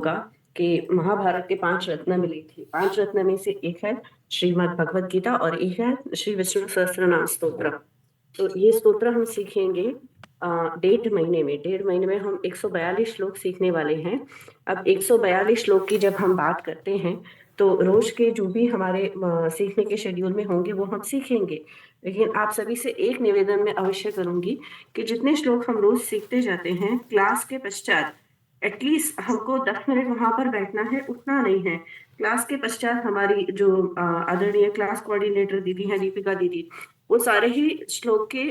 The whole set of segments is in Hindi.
होगा कि महाभारत के 5 रत्न मिली थी। 5 रत्न में से एक है श्रीमद् भगवत गीता और एक है श्री विष्णु सहस्त्रनाम स्तोत्र। तो ये स्तोत्र हम सीखेंगे 1.5 महीने में हम 142 श्लोक सीखने वाले हैं। अब 142 श्लोक की जब हम बात करते हैं तो रोज के जो भी हमारे सीखने के शेड्यूल में होंगे वो हम सीखेंगे। लेकिन आप सभी से एक निवेदन मैं अवश्य करूंगी कि जितने श्लोक हम रोज सीखते जाते हैं, क्लास के पश्चात एटलीस्ट हमको 10 मिनट वहां पर बैठना है, उतना नहीं है। क्लास के पश्चात हमारी जो आदरणीय क्लास कोऑर्डिनेटर दीदी हैं, दीपिका दीदी, वो सारे ही श्लोक के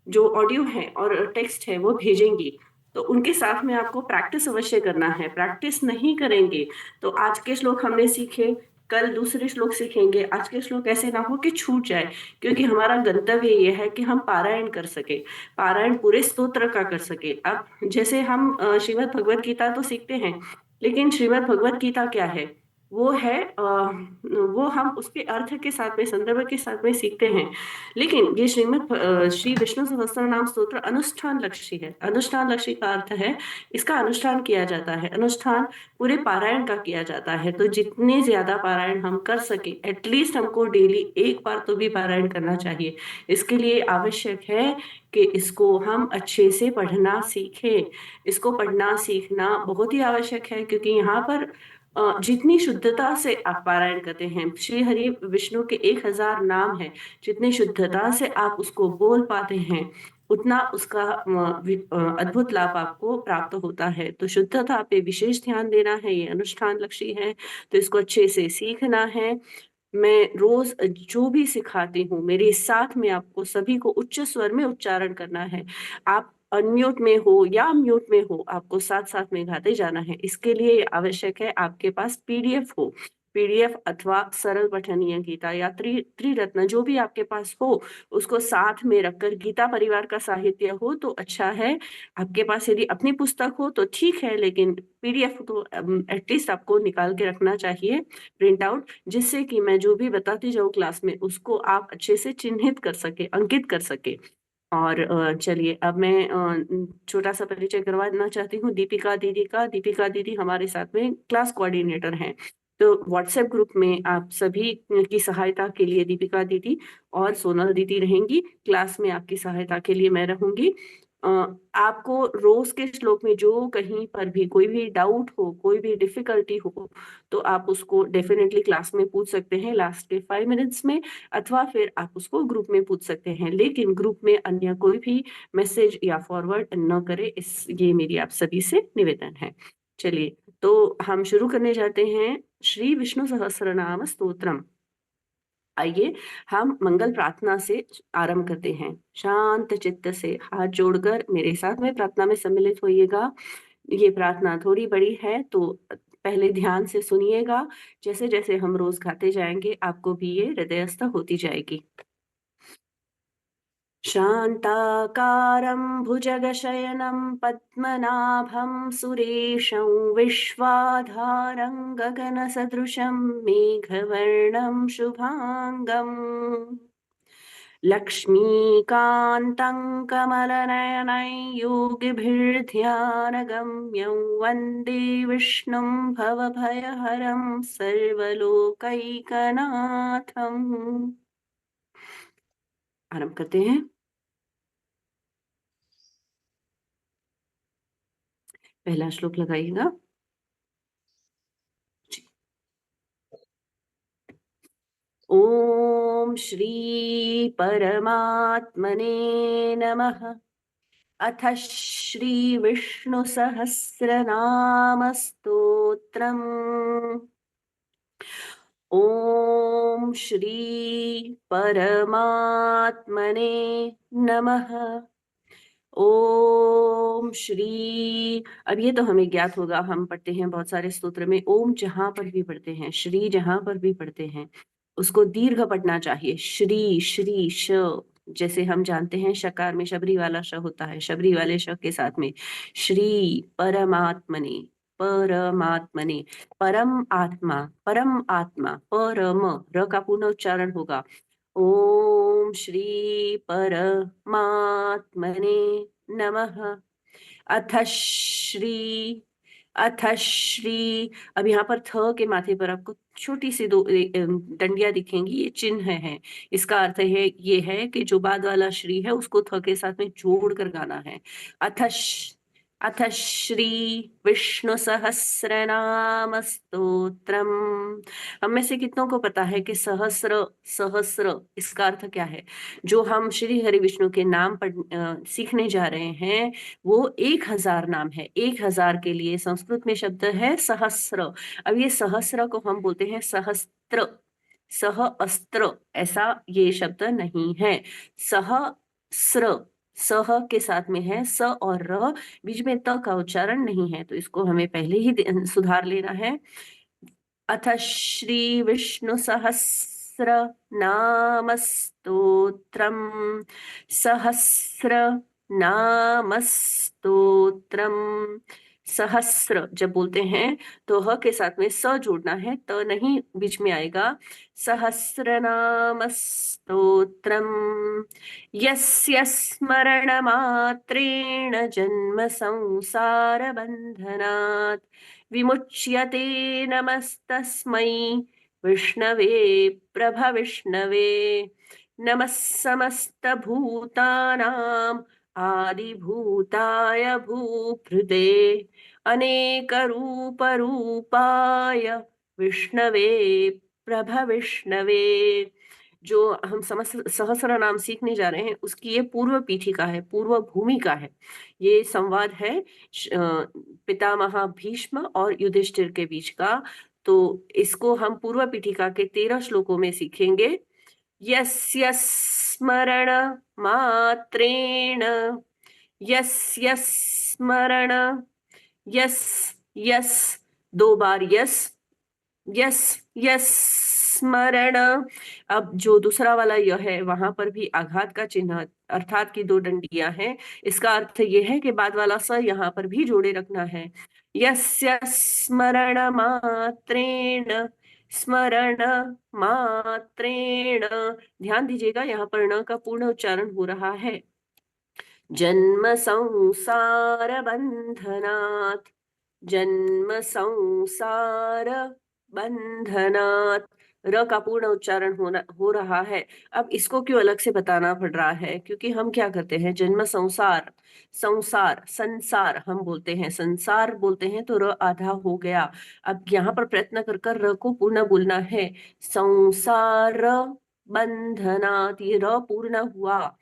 जो ऑडियो है और टेक्स्ट है वो भेजेंगी। तो उनके साथ में आपको प्रैक्टिस अवश्य करना है। प्रैक्टिस नहीं करेंगे तो आज के श्लोक हमने सीखे, कल दूसरे श्लोक सीखेंगे, आज के श्लोक ऐसे ना हो कि छूट जाए। क्योंकि हमारा गंतव्य ये है कि हम पारायण कर सके, पारायण पूरे स्तोत्र का कर सके। अब जैसे हम श्रीमद् भगवत गीता तो सीखते हैं, लेकिन श्रीमद् भगवत गीता क्या है? वो है वो हम उसके अर्थ के साथ में, संदर्भ के साथ में सीखते हैं। लेकिन ये श्री विष्णु सहस्त्र नाम स्तोत्र अनुष्ठान लक्ष्य है। अनुष्ठान लक्ष्य का अर्थ है इसका अनुष्ठान किया जाता है। अनुष्ठान पूरे पारायण का किया जाता है। तो जितने ज्यादा पारायण हम कर सके, एटलीस्ट हमको डेली एक बार तो भी पारायण करना चाहिए। इसके लिए आवश्यक है कि इसको हम अच्छे से पढ़ना सीखें। इसको पढ़ना सीखना बहुत ही आवश्यक है, क्योंकि यहाँ पर जितनी शुद्धता से आप पारायण करते हैं, श्री हरि विष्णु के 1000 नाम है, जितनी शुद्धता से आप उसको बोल पाते हैं, उतना उसका अद्भुत लाभ आपको प्राप्त होता है। तो शुद्धता पे विशेष ध्यान देना है, ये अनुष्ठान लक्ष्य है। तो इसको अच्छे से सीखना है। मैं रोज जो भी सिखाती हूँ, मेरे साथ में आपको सभी को उच्च स्वर में उच्चारण करना है। आप अनम्यूट में हो या म्यूट में हो, आपको साथ साथ में गाते जाना है। इसके लिए आवश्यक है आपके पास पीडीएफ हो। पीडीएफ अथवा सरल पठनीय गीता या त्रिरत्न जो भी आपके पास हो, उसको साथ में रखकर, गीता परिवार का साहित्य हो तो अच्छा है। आपके पास यदि अपनी पुस्तक हो तो ठीक है, लेकिन पीडीएफ तो एटलीस्ट आपको निकाल के रखना चाहिए, प्रिंट आउट, जिससे कि मैं जो भी बताती जाऊँ क्लास में उसको आप अच्छे से चिन्हित कर सके, अंकित कर सके। और चलिए अब मैं छोटा सा परिचय करवा देना चाहती हूँ दीपिका दीदी का। दीपिका दीदी हमारे साथ में क्लास कोऑर्डिनेटर हैं। तो व्हाट्सएप ग्रुप में आप सभी की सहायता के लिए दीपिका दीदी और सोनल दीदी रहेंगी। क्लास में आपकी सहायता के लिए मैं रहूंगी। अ, आपको रोज के श्लोक में जो कहीं पर भी कोई भी डाउट हो, कोई भी डिफिकल्टी हो, तो आप उसको डेफिनेटली क्लास में पूछ सकते हैं लास्ट के 5 मिनट्स में, अथवा फिर आप उसको ग्रुप में पूछ सकते हैं। लेकिन ग्रुप में अन्य कोई भी मैसेज या फॉरवर्ड न करे, ये मेरी आप सभी से निवेदन है। चलिए तो हम शुरू करने जाते हैं श्री विष्णु सहस्रनाम स्तोत्रम। आइए हम मंगल प्रार्थना से आरंभ करते हैं। शांत चित्त से हाथ जोड़कर मेरे साथ में प्रार्थना में सम्मिलित होइएगा। ये प्रार्थना थोड़ी बड़ी है तो पहले ध्यान से सुनिएगा। जैसे जैसे हम रोज गाते जाएंगे आपको भी ये हृदयस्थ होती जाएगी। शान्ताकारं भुजगशयनं पद्मनाभं सुरेशं विश्वाधारं गगनसदृशं मेघवर्णं शुभाङ्गम् लक्ष्मीकान्तं कमलनयनं योगिभिर्ध्यानगम्यं वन्दे विष्णुं भवभयहरं सर्वलोकैकनाथम्। आरंभ करते हैं। पहला श्लोक लगाइएगा। ओम श्री परमात्मने नमः। अथ श्री विष्णु सहस्रनाम स्तोत्रम्। ओम श्री परमात्मने नमः। ओम श्री, अब ये तो हमें ज्ञात होगा, हम पढ़ते हैं बहुत सारे स्तोत्र में ओम जहां पर भी पढ़ते हैं, श्री जहां पर भी पढ़ते हैं, उसको दीर्घ पढ़ना चाहिए। श्री श्री श, जैसे हम जानते हैं शकार में शबरी वाला श होता है, शबरी वाले श के साथ में श्री परमात्मने, परमात्मने, परम आत्मा, परम आत्मा, परम, र का पूर्ण उच्चारण होगा। ओम श्री परमात्मने नमः। अथ श्री, अथ श्री। अब यहाँ पर थ के माथे पर आपको छोटी सी दो डंडियां दिखेंगी, ये चिन्ह है। इसका अर्थ है ये है कि जो बाद वाला श्री है उसको थ के साथ में जोड़ कर गाना है। अथ अथ श्री विष्णु सहस्रनाम स्तोत्रम। हम में से कितनों को पता है कि सहस्र, सहस्र इसका अर्थ क्या है? जो हम श्री हरि विष्णु के नाम पर सीखने जा रहे हैं वो 1000 नाम है। 1000 के लिए संस्कृत में शब्द है सहस्र। अब ये सहस्र को हम बोलते हैं सहस्त्र, सह अस्त्र, ऐसा ये शब्द नहीं है। सहस्र, सह के साथ में है स और र, बीच में त का उच्चारण नहीं है, तो इसको हमें पहले ही सुधार लेना है। अथ श्री विष्णु सहस्र नाम स्तोत्रम, सहस्र नाम स्तोत्रम। सहस्र जब बोलते हैं तो ह के साथ में स जोड़ना है, त नहीं बीच में आएगा। सहस्र नाम स्तोत्रम यस्य स्मरण मात्रेण जन्म संसार बंधनात् विमुच्यते। नमस्तस्मै विष्णवे प्रभविष्णवे। नमः समस्तभूतानाम् आदिभूताय भूभृते अनेकरूपरूपाय विष्णवे प्रभविष्णवे। जो हम सहस्र नाम सीखने जा रहे हैं उसकी ये पूर्व पीठिका है, पूर्व भूमिका है। ये संवाद है पितामह भीष्म और युधिष्ठिर के बीच का। तो इसको हम पूर्व पीठिका के 13 श्लोकों में सीखेंगे। यस्य स्मरण मात्रेण, यस्य स्मरण, यस, यस, 2 बार यस, यस, यस स्मरण। अब जो दूसरा वाला यह है वहां पर भी आघात का चिन्ह अर्थात की 2 डंडियां हैं। इसका अर्थ यह है कि बाद वाला स यहाँ पर भी जोड़े रखना है। यस्य स्मरण मात्रेण, स्मरण मात्रेण। ध्यान दीजिएगा यहाँ पर न का पूर्ण उच्चारण हो रहा है। जन्म संसार बंधनात्, जन्म संसार बंधनात्। र का पूर्ण उच्चारण हो रहा है। अब इसको क्यों अलग से बताना पड़ रहा है? क्योंकि हम क्या करते हैं, जन्म संसार, संसार, संसार हम बोलते हैं, संसार बोलते हैं तो र आधा हो गया। अब यहाँ पर प्रयत्न कर कर र को पूर्ण बोलना है। संसार बंधनात्, ये र पूर्ण हुआ।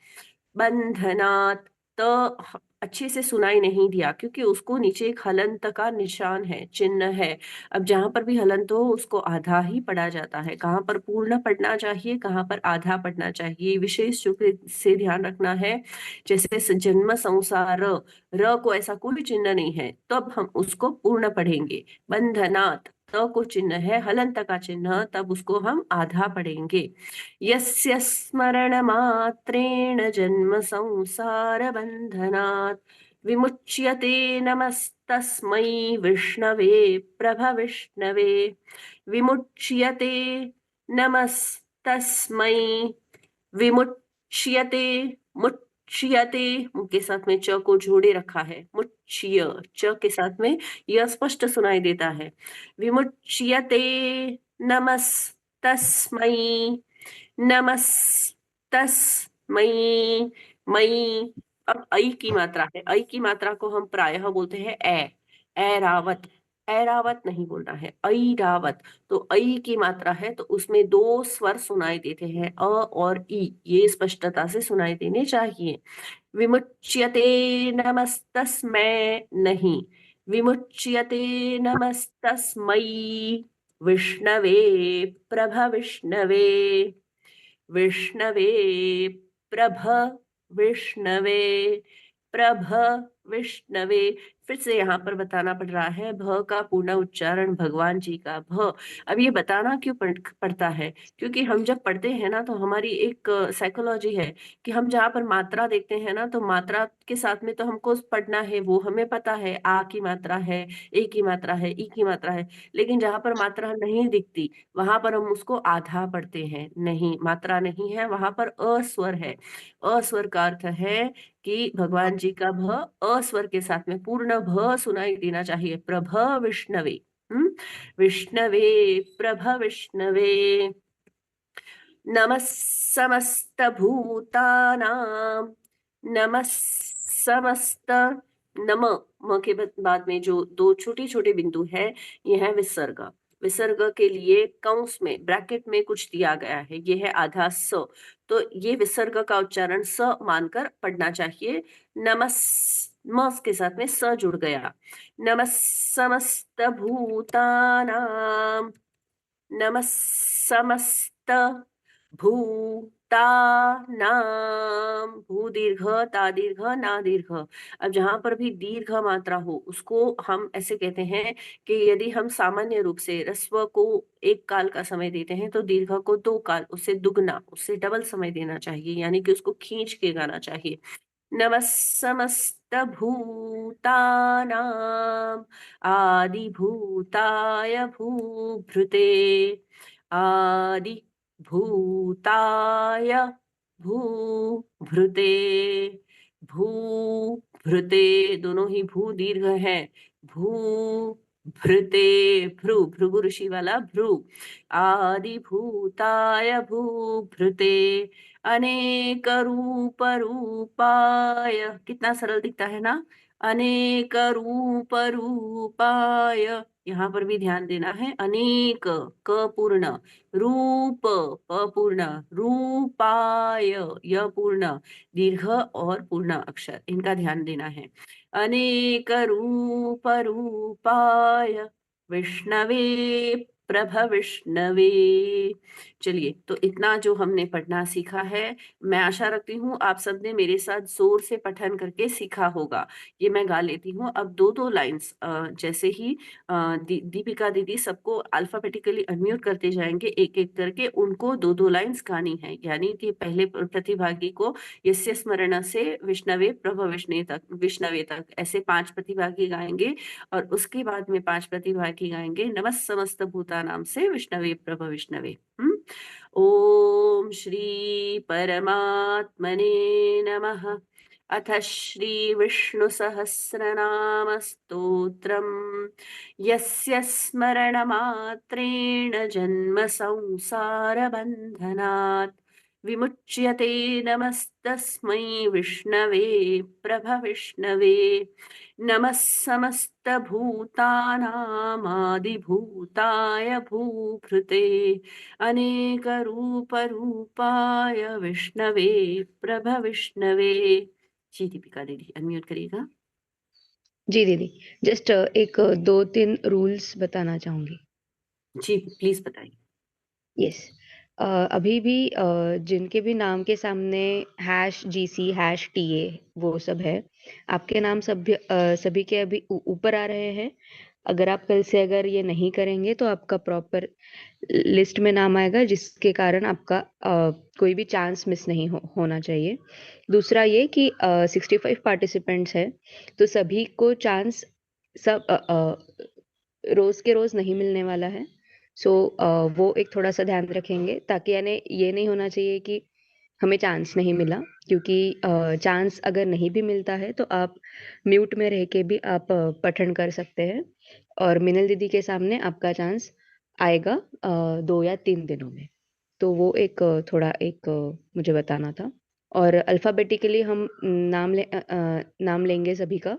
बंधनात्, तो अच्छे से सुनाई नहीं दिया क्योंकि उसको नीचे एक हलंत का निशान है, चिन्ह है। अब जहां पर भी हलंत हो उसको आधा ही पढ़ा जाता है। कहाँ पर पूर्ण पढ़ना चाहिए, कहाँ पर आधा पढ़ना चाहिए, विशेष रूप से ध्यान रखना है। जैसे जन्म संसार, र को ऐसा कोई चिन्ह नहीं है, तब हम उसको पूर्ण पढ़ेंगे। बंधनात्, त को चिन्ह है, हलंत का चिन्ह, तब उसको हम आधा पढ़ेंगे। यस्य स्मरणमात्रेण जन्म संसार बंधनात् विमुच्यते। नमस्तस्मै विष्णवे प्रभविष्णवे। विमुच्यते, नमस्तस्मै विमुच्यते, मुच्यते, के साथ में च को जोड़े रखा है। मुच्य, च के साथ में यह स्पष्ट सुनाई देता है। विमुच्यते नमस्तस्मै, नमस्तस्मै, मई। अब ऐ की मात्रा है, ऐ की मात्रा को हम प्रायः बोलते हैं ऐरावत। ऐरावत नहीं बोलना है, ऐरावत। तो ऐ की मात्रा है तो उसमें 2 स्वर सुनाई देते हैं, अ और ई, ये स्पष्टता से सुनाई देने चाहिए। विमुच्यते नमस्तस्मै नहीं, विमुच्यते नमस्तस्मै विष्णवे प्रभविष्णवे। विष्णवे प्रभ विष्णवे, प्रभ विष्णवे। फिर से यहाँ पर बताना पड़ रहा है, भ का पूर्ण उच्चारण भगवान जी का भ। अब ये बताना क्यों पड़ता है? क्योंकि हम जब पढ़ते हैं ना तो हमारी एक साइकोलॉजी है कि हम जहाँ पर मात्रा देखते हैं ना तो मात्रा के साथ में तो हमको पढ़ना है, वो हमें पता है, आ की मात्रा है, ए की मात्रा है, ई की मात्रा है। लेकिन जहाँ पर मात्रा नहीं दिखती वहां पर हम उसको आधा पढ़ते हैं। नहीं, मात्रा नहीं है, वहां पर अस्वर है। अस्वर का अर्थ है कि भगवान जी का भ भ स्वर के साथ में पूर्ण भ सुनाई देना चाहिए। प्रभ विष्णवे। विष्णवे, प्रभ विष्णवे। नमः समस्त भूतानां, नमः समस्त, नम, म के बाद में जो दो छोटे छोटे बिंदु है, ये है विसर्ग। विसर्ग के लिए कंस में ब्रैकेट में कुछ दिया गया है, ये है आधा स, तो ये विसर्ग का उच्चारण स मानकर पढ़ना चाहिए। नमः, म के साथ में स जुड़ गया। नमः समस्त भूतानां, नमः समस्त भूतानां, भू दीर्घ, ता दीर्घ, ना दीर्घ। अब जहां पर भी दीर्घ मात्रा हो उसको हम ऐसे कहते हैं कि यदि हम सामान्य रूप से रस्व को एक काल का समय देते हैं तो दीर्घ को दो काल, उससे दुगना, उससे डबल समय देना चाहिए, यानी कि उसको खींच के गाना चाहिए। नमः समस्त भूतानां आदिभूताय भूभृते, आदि भूताय भूभृते, भूभृते, दोनों ही भू दीर्घ है। भूभृते, भ्रू, भृगु ऋषि वाला भ्रू। आदि भूताय भूभृते, अनेक रूप रूपाय, कितना सरल दिखता है ना। अनेक रूप रूपाय, यहाँ पर भी ध्यान देना है। अनेक, क पूर्ण, रूप, प पूर्ण, रूपाय, य पूर्ण, दीर्घ और पूर्ण अक्षर, इनका ध्यान देना है। अनेक रूप रूपाय विष्णवे, प्रभ विष्णवे। चलिए, तो इतना जो हमने पढ़ना सीखा है, मैं आशा रखती हूँ आप सबने मेरे साथ जोर से पठन करके सीखा होगा। ये मैं गा लेती हूँ। अब दो दो लाइंस जैसे ही दीपिका दीदी सबको अल्फाबेटिकली अनम्यूट करते जाएंगे एक एक करके, उनको दो दो लाइंस गानी है, यानी कि पहले प्रतिभागी को यस्य स्मरण से विष्णवे प्रभ विष्णवे तक ऐसे 5 प्रतिभागी गाएंगे, और उसके बाद में 5 प्रतिभागी गाएंगे नमः समस्त भूतानाम से विष्णवे प्रभ विष्णवे। ओम श्री परमात्मने नमः। अथ श्री विष्णु सहस्रनाम स्तोत्रम्, यस्य स्मरणमात्रेण जन्म संसार बन्धनात् विमुच्यते, नमस्तस्मै विष्णवे प्रभ विष्णवे। नमः समस्तभूतानामादिभूताय भूभृते, अनेकरूपरूपाय विष्णवे प्रभ विष्णवे। जी दीपिका दीदी अनम्यूट करिएगा। जी दीदी, जस्ट एक 2-3 रूल्स बताना चाहूंगी। जी प्लीज बताइए। यस, अभी भी जिनके भी नाम के सामने #GC #TA वो सब है, आपके नाम सभी के अभी ऊपर आ रहे हैं। अगर आप कल से अगर ये नहीं करेंगे तो आपका प्रॉपर लिस्ट में नाम आएगा, जिसके कारण आपका कोई भी चांस मिस नहीं होना चाहिए। दूसरा ये कि 65 पार्टिसिपेंट्स है, तो सभी को चांस सब रोज के रोज नहीं मिलने वाला है। सो वो एक थोड़ा सा ध्यान रखेंगे, ताकि यानी ये नहीं होना चाहिए कि हमें चांस नहीं मिला, क्योंकि चांस अगर नहीं भी मिलता है तो आप म्यूट में रह के भी आप पठन कर सकते हैं, और मिनल दीदी के सामने आपका चांस आएगा 2 या 3 दिनों में। तो वो एक थोड़ा एक मुझे बताना था। और अल्फाबेटिकली हम नाम लेंगे सभी का,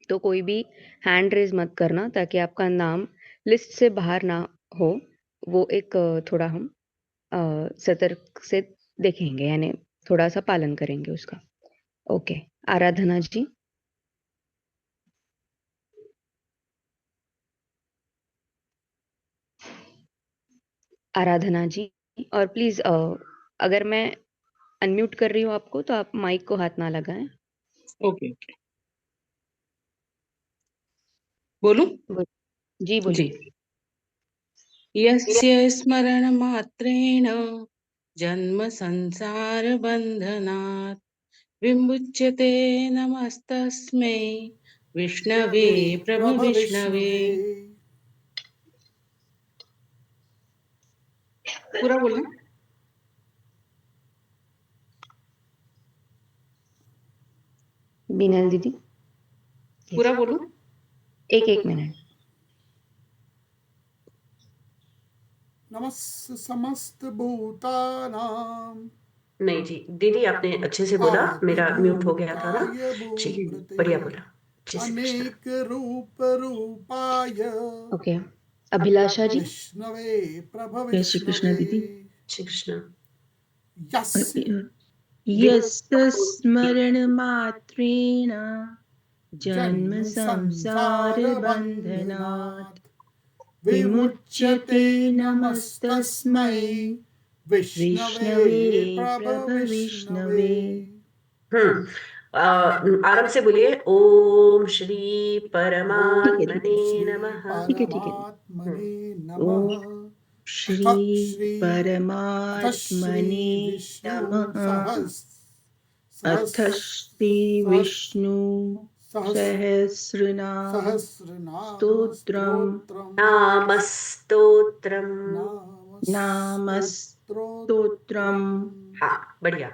तो कोई भी हैंड रेज मत करना, ताकि आपका नाम लिस्ट से बाहर ना हो। वो एक थोड़ा हम सतर्क से देखेंगे, यानी थोड़ा सा पालन करेंगे उसका। ओके, आराधना जी। आराधना जी, और प्लीज अगर मैं अनम्यूट कर रही हूँ आपको, तो आप माइक को हाथ ना लगाएं। ओके ओके, बोलूं? जी जी। बोलिए। यस्य स्मरणमात्रेण जन्म संसार बंधनात् विमुच्यते, नमस्तस्मै विष्णवे प्रभ विष्णवे। पूरा बोलना। बीनल दीदी। पूरा बोलूं? एक मिनट। नमः समस्त भूतानां। नहीं जी दीदी, आपने अच्छे से बोला, मेरा म्यूट हो गया था ना जी, बढ़िया बोला। जय श्री कृष्ण। अनेक रूप रूपाय ओके, अभिलाषा जी। विष्णवे प्रभ जय श्री कृष्ण दीदी। श्री कृष्ण। यस्य स्मरणमात्रेण जन्म संसार बंधनात् विमुच्यते नमस्तस्मै विष्णवे प्रभ विष्णवे। आराम से बोलिए, ओम श्री परमात्मने नमः। परमात्मने नमः। श्री परमात्मने नमः। अथ श्री विष्णु सहस्रनाम स्तोत्रम नामस्तोत्रम। हाँ बढ़िया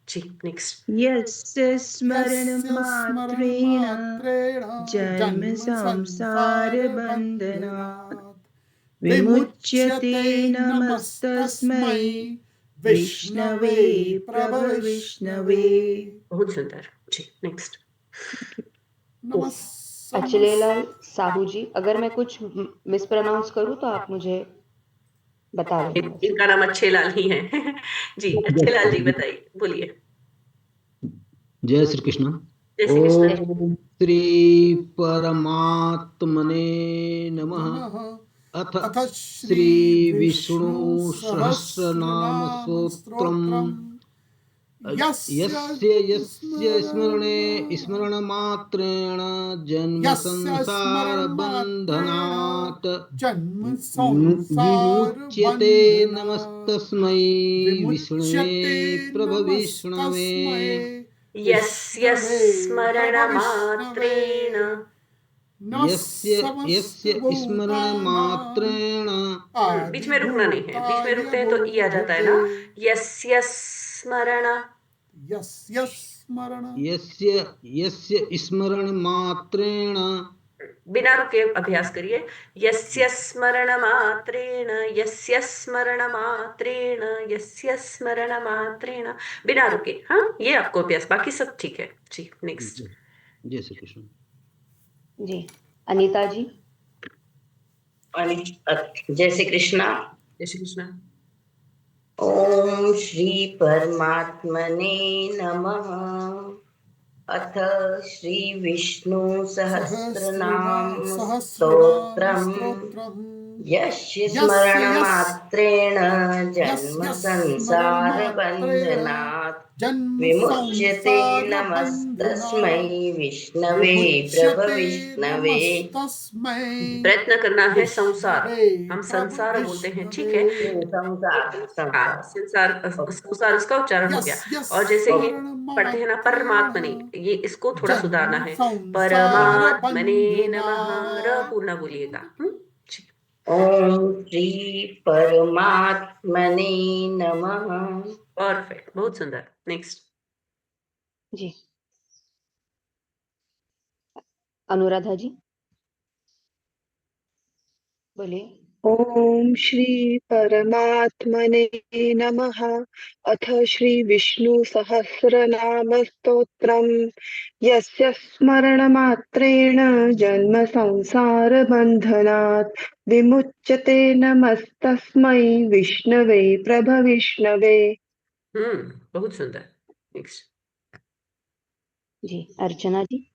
जी, नेक्स्ट। यस्य स्मरणमात्रेण जन्म संसार बंधनात् विमुच्यते नमस्तस्मै विष्णवे प्रभ विष्णवे। बहुत सुंदर जी, नेक्स्ट। अचलेलाल साहू जी, अगर मैं कुछ मिस प्रोनाउंस करूँ तो आप मुझे बता देना। इनका नाम अच्छे लाल ही है जी, अच्छे लाल जी बताइए, बोलिए। जय श्री कृष्ण। जय श्री कृष्ण। ओम श्री परमात्मने नमः। अथ श्री विष्णु सहस्रनाम स्तोत्रम् यस्य यस्य स्मरणमात्रेण जन्म संसार बंधनात् विमुच्यते नमस्तस्मै विष्णवे प्रभ विष्णवे। यस्य स्मरणमात्रेण यस्य स्मरणमात्रेण, बीच में रुकना नहीं है, बीच में रुकते हैं तो ई आ जाता है ना। यस्य स्मरण, यस्य स्मरणमात्रेण, बिना रुके अभ्यास करिए। यस्य स्मरणमात्रेण, यस्य स्मरणमात्रेण, यस्य स्मरणमात्रेण, बिना रुके। हाँ, ये आपको अभ्यास, बाकी सब ठीक है जी, नेक्स्ट। जय श्री कृष्ण जी। अनीता जी। जय श्री कृष्णा। जय श्री कृष्ण। ओम श्री परमात्मने नमः। अथ श्री विष्णु सहस्रनाम स्तोत्रम् यस्य स्मरणमात्रेण जन्म संसार बंधनात् विमुच्यते नमस्तस्मै विष्णवे प्रभ विष्णवे। प्रयत्न करना है संसार, हम संसार बोलते हैं, ठीक है। संसार इसका उच्चारण हो गया। और जैसे ही पढ़ते हैं ना परमात्मने, ये इसको थोड़ा सुधारना है। परमात्मने नमः, र पूर्ण बोलिएगा। ओम श्री परमात्मने नमः। परफेक्ट, बहुत सुंदर, नेक्स्ट। जी। अनुराधा जी बोलिए। ओम श्री परमात्मने नमः। अथ श्री विष्णु सहस्रनाम स्तोत्रम् यस्य स्मरणमात्रेण जन्म संसार बंधनात् विमुच्यते नमस्तस्मै विष्णवे प्रभ विष्णवे। बहुत सुंदर, नेक्स्ट। जी। अर्चना जी।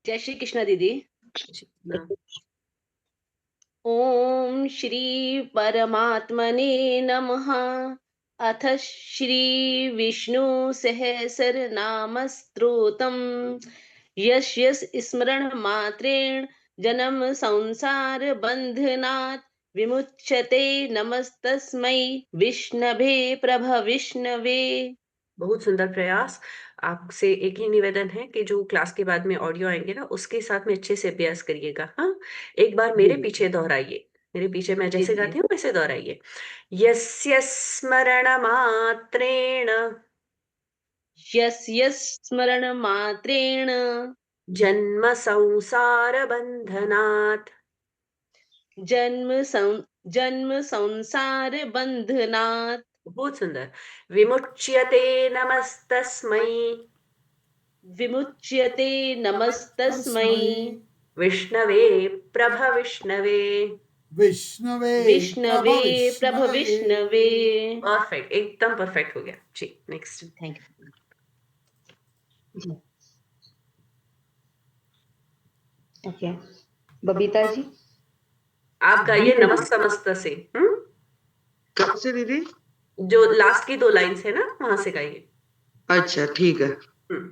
जय श्री कृष्ण दीदी। ओम श्री परमात्मने नमः। अथ श्री विष्णु सहस्रनाम स्तोत्रम् यस्य स्मरण मात्रेण जन्म संसार बंधनात् विमुच्यते नमस्तस्मै विष्णवे प्रभ विष्णवे। बहुत सुंदर प्रयास। आपसे एक ही निवेदन है कि जो क्लास के बाद में ऑडियो आएंगे ना, उसके साथ में अच्छे से अभ्यास करिएगा। हाँ, एक बार मेरे पीछे दोहराइए, मेरे पीछे मैं जैसे गाती हूँ वैसे दोहराइए। यस्य स्मरण मात्रेण, यस्य स्मरण मात्रेण जन्म संसार बंधनात्। जन्म संसार बंधनात्। बहुत सुंदर। विमुच्यते नमस्तस्मै। विमुच्यते नमस्तस्मै विष्णवे प्रभविष्णवे। विष्णवे विष्णवे प्रभविष्णवे। प्रभविष्णवे। परफेक्ट, एकदम परफेक्ट हो गया जी। नेक्स्ट। थैंक यू जी ओके बबीता जी आप गाइए नमस्तमस्त से। कब से दीदी? जो लास्ट की 2 लाइन्स है ना, वहां से गाइए। अच्छा ठीक है। हम्म,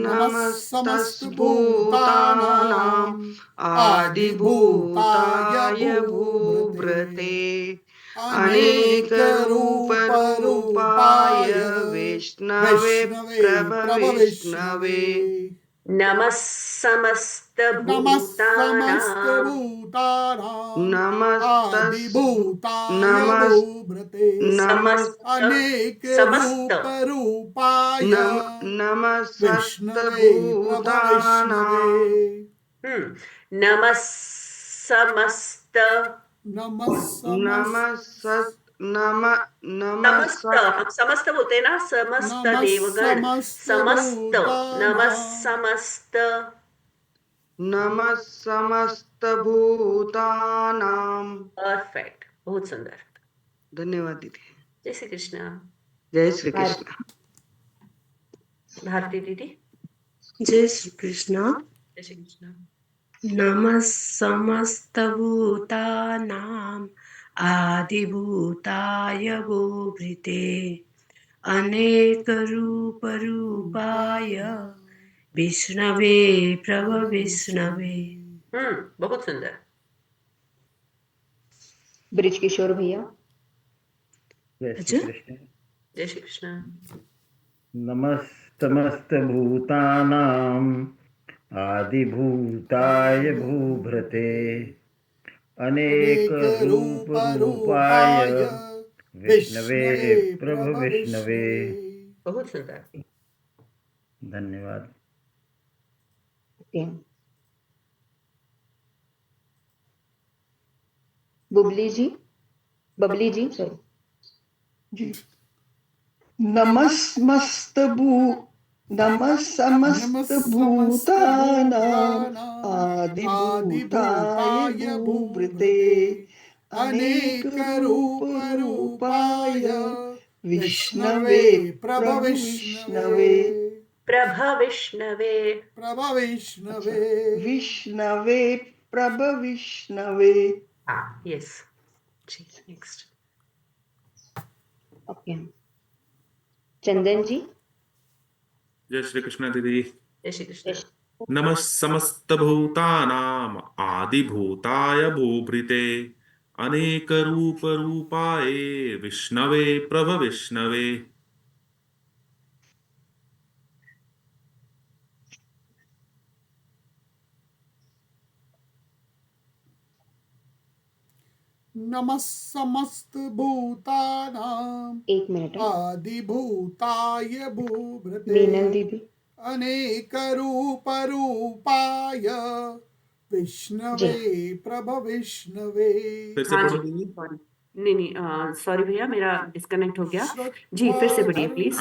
नमस्तस् भूतानाम् आदिभूताय भूभृते अनेकरूपरूपाय विष्णवे प्रभविष्णवे। नमः समस्त नमः भूतानां। समस्त भूतानां नमस्तस् आदिभूताय नमस् भूभृते समस्त अनेक समस्त रूपाय नमस्तभूतानाम् विष्णवे प्रभविष्णवे। नमः समस्त नमः नमस्त समस्त, हम समस्त बोलते हैं ना, समस्त देवगण। समस्त, नमः समस्त। समस्तभूतानां। परफेक्ट, बहुत सुंदर। धन्यवाद दीदी। जय श्री कृष्ण। जय श्री कृष्ण। भारती दीदी। जय श्री कृष्ण। जय श्री कृष्ण। नमः समस्तभूतानाम् आदिभूताय भूभृते अनेकरूपरूपाय विष्णवे प्रभविष्णवे। बहुत सुंदर। ब्रिज किशोर भैया। जय श्री कृष्ण। जय श्री कृष्ण। नमस्तमस्तभूतानाम् आदिभूताय भूभृते अनेकरूपरूपाय विष्णवे प्रभविष्णवे। बहुत सुंदर। धन्यवाद। बबली जी सॉरी जी। नमस्तभूतानाम् आदिभूताय भूभृते अनेकरूपरूपाय विष्णवे प्रभविष्णवे। प्रभविष्णवे। प्रभविष्णवे। विष्णवे प्रभविष्णवे। यस जी। नेक्स्ट। ओके चंदन जी। जय श्री कृष्ण दीदी। जय श्री कृष्ण। नमः समस्तभूतानाम् आदिभूताय भूभृते अनेकरूपरूपाय विष्णवे प्रभविष्णवे। नमः समस्त भूतानां। 1 मिनट आदिभूताय भूभृते मीनल दीदी। अनेक रूपरूपाय विष्णवे प्रभविष्णवे। फिर से पढ़ो दीदी। नहीं, सॉरी भैया, मेरा डिस्कनेक्ट हो गया जी। फिर से पढ़िए प्लीज।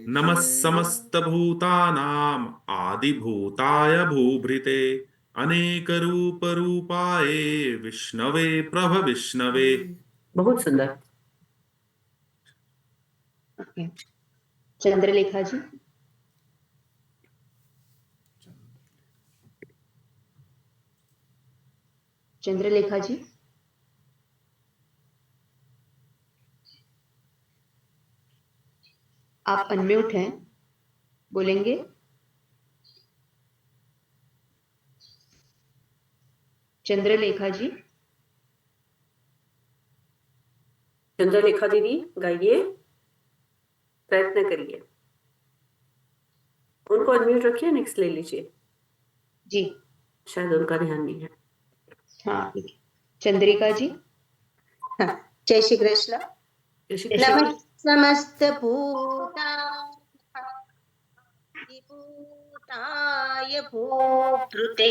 नमः समस्तभूतानाम् आदिभूताय भूभृते अनेकरूपरूपाय विष्णवे प्रभविष्णवे। बहुत सुंदर। ओके चंद्रलेखा जी। चंद्रलेखा जी। आप अनम्यूट हैं, बोलेंगे? चंद्रलेखा जी। चंद्रलेखा दीदी गाइए, प्रयत्न करिए। उनको अनम्यूट रखिए, नेक्स्ट ले लीजिए। जी शायद उनका ध्यान नहीं है। हाँ ठीक है। चंद्रिका जी। जय श्री कृष्ण। जय श्री कृष्ण। नमः समस्त भूतानां भूताय भूभृते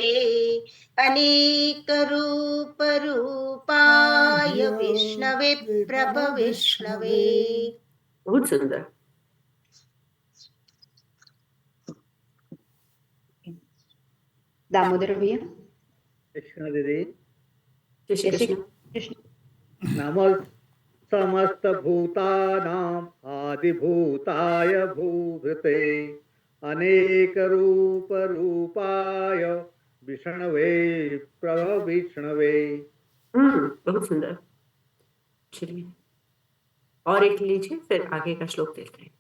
अनेकरूपरूपाय विष्णवे प्रभविष्णवे। बहुत सुंदर। दामोदर भैया। कृष्ण दीदी। जय श्री जय श्री कृष्ण। कृष्ण। समस्तभूतानाम् आदिभूताय भूभृते अनेकरूपरूपाय विष्णवे प्रभविष्णवे। बहुत सुंदर। चलिए और एक लीजिए, फिर आगे का श्लोक देखते हैं।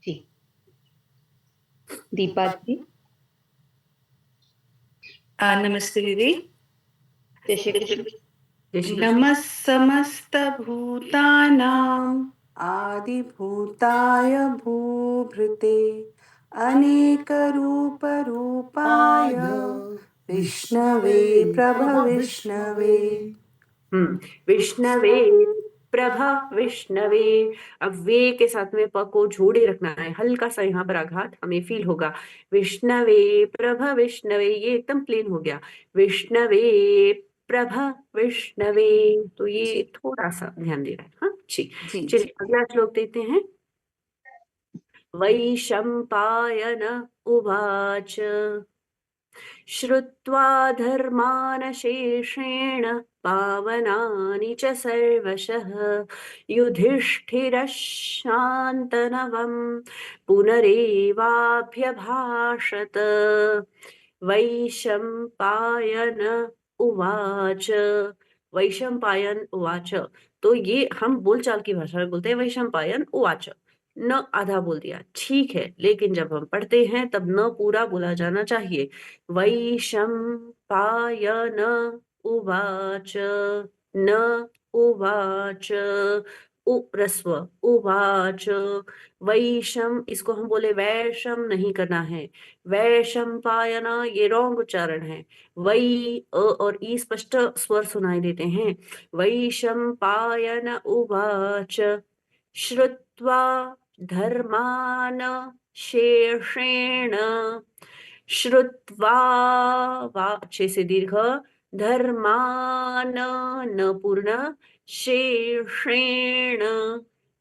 जी दीपा जी। नमस्ते दीदी। जय श्री कृष्ण। जय श्री कृष्ण। नमः समस्तभूतानाम् आदिभूताय भूभृते अनेकरूपरूपाय विष्णवे प्रभविष्णवे। विष्णवे प्रभ विष्णवे। अब वे के साथ में प को जोड़े रखना है, हल्का सा यहाँ पर आघात हमें फील होगा। विष्णवे प्रभ विष्णवे, ये एकदम प्लेन हो गया। विष्णवे प्रभ विष्णवे, तो ये थोड़ा सा ध्यान दे रहा है। हाँ जी, चलिए अगला श्लोक देते हैं। वैशंपायन उवाच श्रुत्वा धर्मानशेषेण पावनानि च सर्वशः युधिष्ठिरः शान्तनवं पुनरेवाभ्यभाषत। वैशंपायन उवाच। वैशंपायन उवाच, तो ये हम बोलचाल की भाषा में बोलते हैं वैशंपायन उवाच। न आधा बोल दिया, ठीक है, लेकिन जब हम पढ़ते हैं तब न पूरा बोला जाना चाहिए। वैशंपायन उवाच, न उवाच, उ रस्व उवाच। वैशम, इसको हम बोले वैशम नहीं करना है। वैशंपायन ये रॉन्ग उच्चारण है। वै और ई स्पष्ट स्वर सुनाई देते हैं। वैशंपायन उवाच श्रुत्वा धर्मान शेषेण, श्रुत्वा वा अच्छे से दीर्घ, धर्मान न पूर्ण, शेषेण,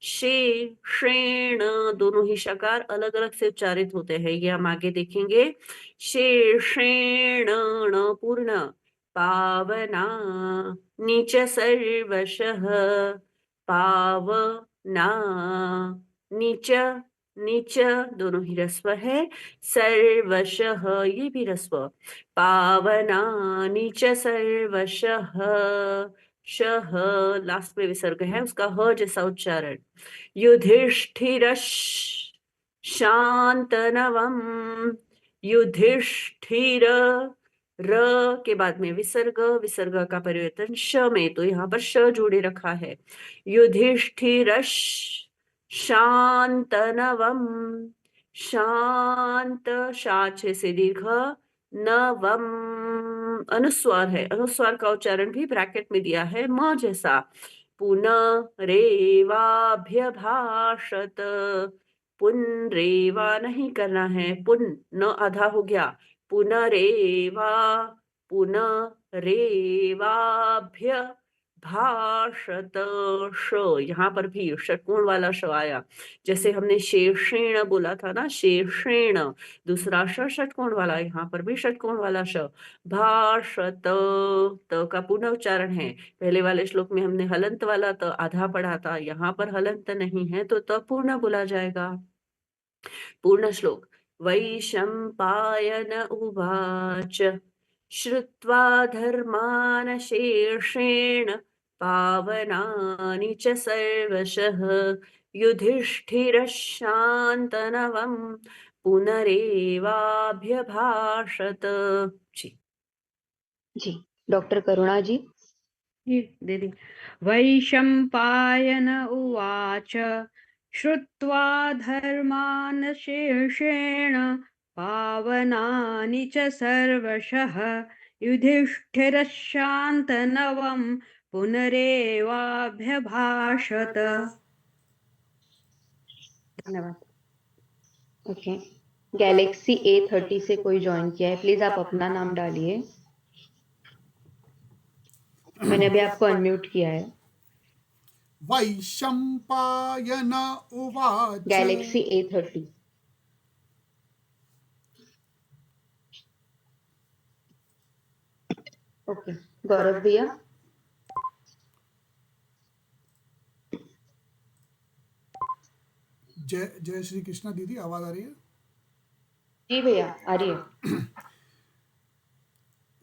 शेषेण दोनों ही शकार अलग अलग से उच्चारित होते हैं, ये हम आगे देखेंगे। शेषेण न पूर्ण, पावना नीच सर्वशः, पावना नीच, नीच दोनों ही रस्व है। सर्वशः ये भी रस्व। पावना नीच सर्वशः, शह लास्ट में विसर्ग है, उसका ह जैसा उच्चारण। युधिष्ठिरः शान्तनवम्, युधिष्ठिर र के बाद में विसर्ग, विसर्ग का परिवर्तन श में, तो यहाँ पर श जोड़े रखा है। युधिष्ठिरः शान्तनवम्, शांत शाचे से दीर्घ, नवम अनुस्वार है, अनुस्वार का उच्चारण भी ब्रैकेट में दिया है म जैसा। पुनरेवाभ्यभाषत, पुनरेवा नहीं करना है, पुन न आधा हो गया। पुनरेवा, पुनरेवाभ्य भाषत, श यहाँ पर भी षटकोण वाला श आया। जैसे हमने शेषेण बोला था ना, शेषेण दूसरा श षटकोण वाला, यहाँ पर भी षटकोण वाला श। भाषत, त का पुनः उच्चारण है। पहले वाले श्लोक में हमने हलंत वाला त आधा पढ़ा था, यहाँ पर हलंत नहीं है तो त पूर्ण बोला जाएगा। पूर्ण श्लोक। वैशंपायन उवाच श्रुत्वा धर्मान शेषेण पावनानि च सर्वशः युधिष्ठिरः शान्तनवं पुनरेवाभ्यभाषत। जी डॉक्टर करुणा जी। दीदी। वैशंपायन उवाच श्रुत्वा धर्मान् शेषेण पावनानि च सर्वशः युधिष्ठिरः शान्तनवं पुनरेवाभ्यभाषत। धन्यवाद। ओके गैलेक्सी A30 से कोई ज्वाइन किया है, प्लीज आप अपना नाम डालिए। मैंने अभी आपको अनम्यूट किया है। वैशंपायन उवाच गैलेक्सी A30। ओके, गौरव भैया। जय जय श्री कृष्णा दीदी, आवाज आ रही है? जी भैया, आ रही है।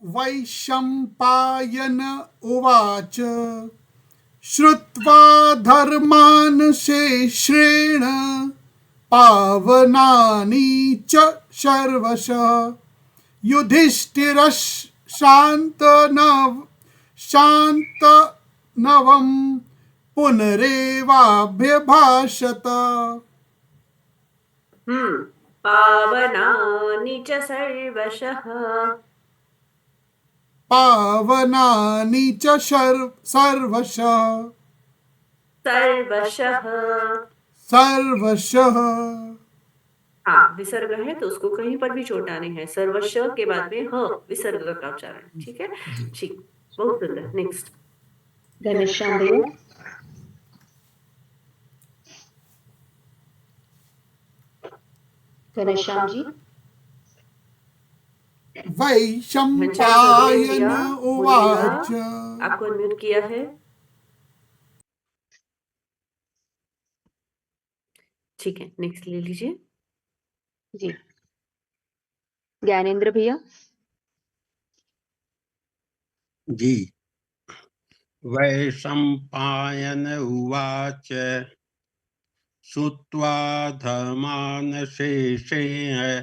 वैशंपायन उवाच श्रुत्वा धर्मान् शेषेण पावनानि च सर्वशः शान्तनवं पुनरेवाभ्यभाषत। पावनानि च सर्वशः। पावनानि च सर्वशः। सर्वशः। सर्वशः। हाँ, विसर्ग है तो उसको कहीं पर भी चोट आनी है। सर्वशः के बाद में ह विसर्ग का उच्चारण। ठीक है, ठीक, बहुत सुंदर। नेक्स्ट घनश्याम भैया। घनश्याम जी। वैशंपायन उवाच। आपको अनम्यूट किया है। ठीक है, नेक्स्ट ले लीजिए जी। ज्ञानेंद्र भैया। जी। वैशंपायन उवाच श्रुत्वा धर्मान् शेषेण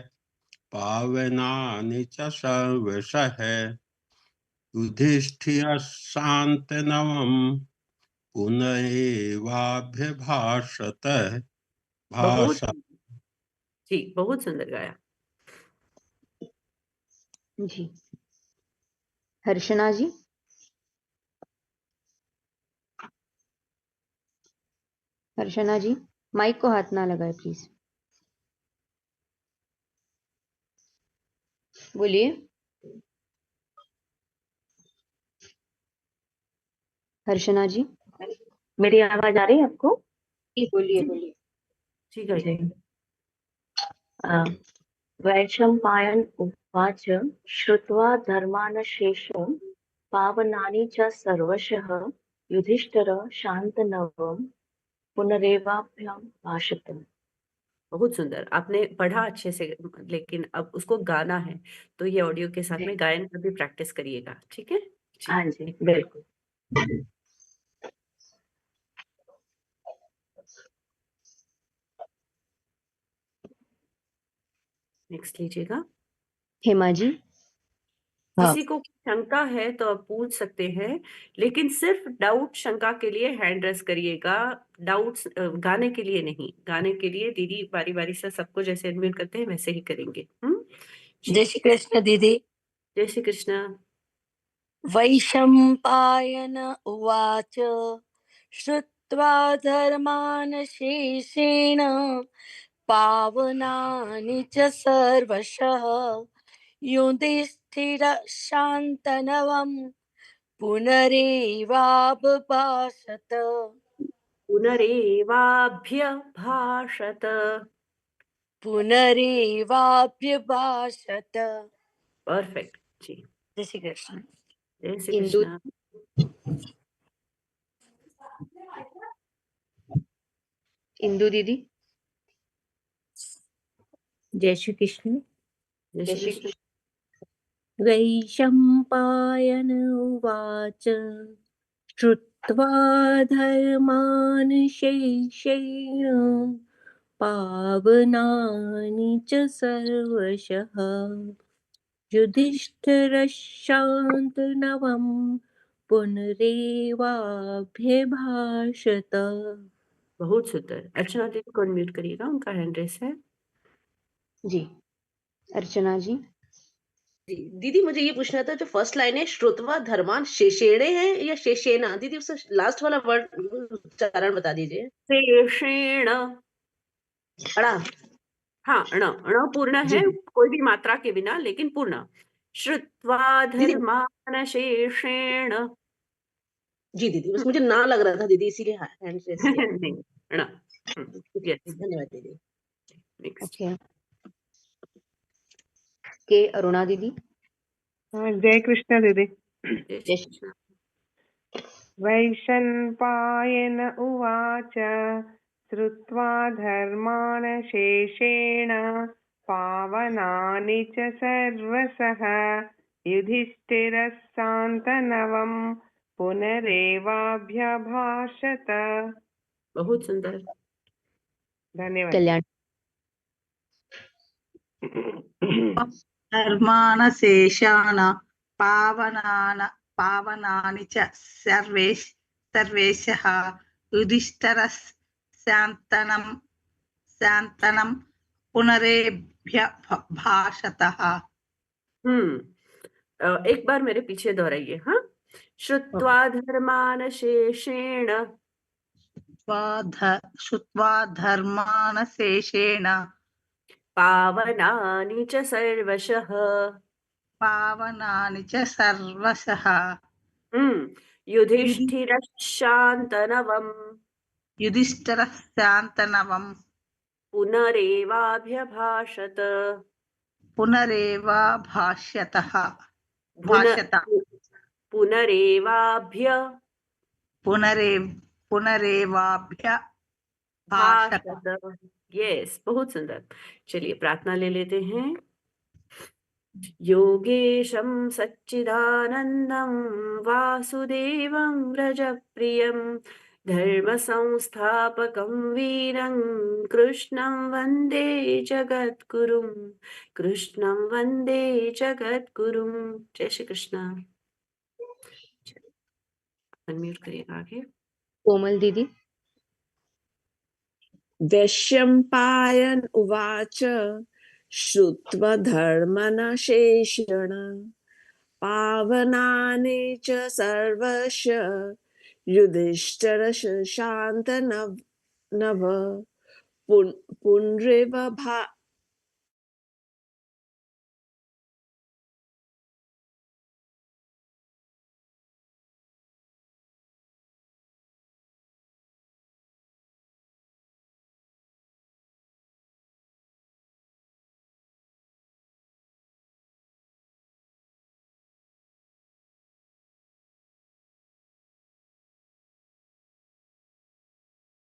पावनानि च सर्वशः युधिष्ठिरः शान्तनवं पुनरेवाभ्यभाषत। जी, बहुत सुंदर गाया। जी। हर्षना जी। हर्षना जी, माइक को हाथ ना लगाए प्लीज। बोलिए। हर्षना जी, मेरी आवाज आ रही है आपको? जी बोलिए बोलिए। ठीक है। वैशंपायन उवाच श्रुत्वा धर्मान् शेषं पावनानि च सर्वशः युधिष्ठिरः शान्तनवं पुनरेवाभ्यभाषत। बहुत सुंदर, आपने पढ़ा अच्छे से, लेकिन अब उसको गाना है, तो ये ऑडियो के साथ में गायन पर भी प्रैक्टिस करिएगा। ठीक है? हाँ जी, बिल्कुल। नेक्स्ट लीजिएगा। हेमा जी। किसी को शंका है तो आप पूछ सकते हैं, लेकिन सिर्फ डाउट शंका के लिए हैंड रेस करिएगा, डाउट्स गाने के लिए नहीं। गाने के लिए दीदी बारी बारी से सबको जैसे अनम्यूट करते हैं वैसे ही करेंगे। जय श्री कृष्ण दीदी। जय श्री कृष्ण। वैशंपायन उवाच श्रुत्वा धर्मान् शेषेण पावनानि च सर्वशः युधिष्ठिरः शान्तनवं पुनरेवाभभाषत। पुनरेवाभ्यभाषत। पुनरेवाभ्यभाषत। परफेक्ट जी। जय श्री कृष्ण। जय श्री कृष्ण। इंदु दीदी। जय श्री कृष्ण। जय श्री कृष्ण। वैशंपायन उवाच श्रुत्वा धर्मान् शेषेण पावनानि च सर्वशः युधिष्ठिरः शान्तनवं पुनरेवाभ्यभाषत। बहुत सुंदर। अर्चना दीदी को अनम्यूट करिएगा, उनका हैंड रेस है। जी। अर्चना जी। दीदी मुझे ये पूछना था, जो फर्स्ट लाइन है श्रुत्वा धर्मान शेषेणे है या शेषेना? दीदी उससे लास्ट वाला वर्ड उच्चारण बता दीजिए। शेषेण। पढ़ा? हाँ, ण पूर्ण जी, है, जी। कोई भी मात्रा के बिना, लेकिन पूर्ण। श्रुत्वा दीदी धर्मान् शेषेण जी, दीदी, बस मुझे ना लग रहा था दीदी, इसीलिए हैंड रेज़ किया। नहीं, ण। यस, धन्यवाद दीदी। नेक्स्ट। ओके। के अरुणा दीदी। जय कृष्ण दीदी। जय जय श्री कृष्ण। वैशम्पायन उवाच श्रुत्वा धर्मान् शेषेण पावनानि च सर्वशः युधिष्ठिरः शान्तनवं पुनरेवाभ्यभाषत। बहुत सुंदर। धन्यवाद। कल्याण। धर्मान् शेषान् पावनानि च सर्वेशः युधिष्ठिरः शान्तनं पुनरेभ्यभाषतः। एक बार मेरे पीछे दोहराइए। हाँ, श्रुत्वा धर्मान् शेषेण श्रुत्वा धर्मान् शेषेण पावनानि च सर्वशः पावनानि च सर्वशः युधिष्ठिरः शान्तनवम् युधिष्ठिरः शान्तनवं पुनरेवाभ्यभाषत पुनरेवाभाष्यतः पुन भाष्यत पुनरेवाभ्य भाषत। भाषत। यस, बहुत सुंदर। चलिए प्रार्थना ले लेते हैं। योगेशं सच्चिदानन्दं वासुदेवं व्रजप्रियं धर्मसंस्थापकं वीरं कृष्णं वन्दे जगद्गुरुं। कृष्णं वन्दे जगद्गुरुं। जय श्री कृष्ण। अनम्यूट करिए आगे। कोमल दीदी। वैशम्पायन उवाच श्रुत्वा धर्मनशेषेण पावनानि च सर्वश युधिष्ठिरः शान्तनव पुनरेव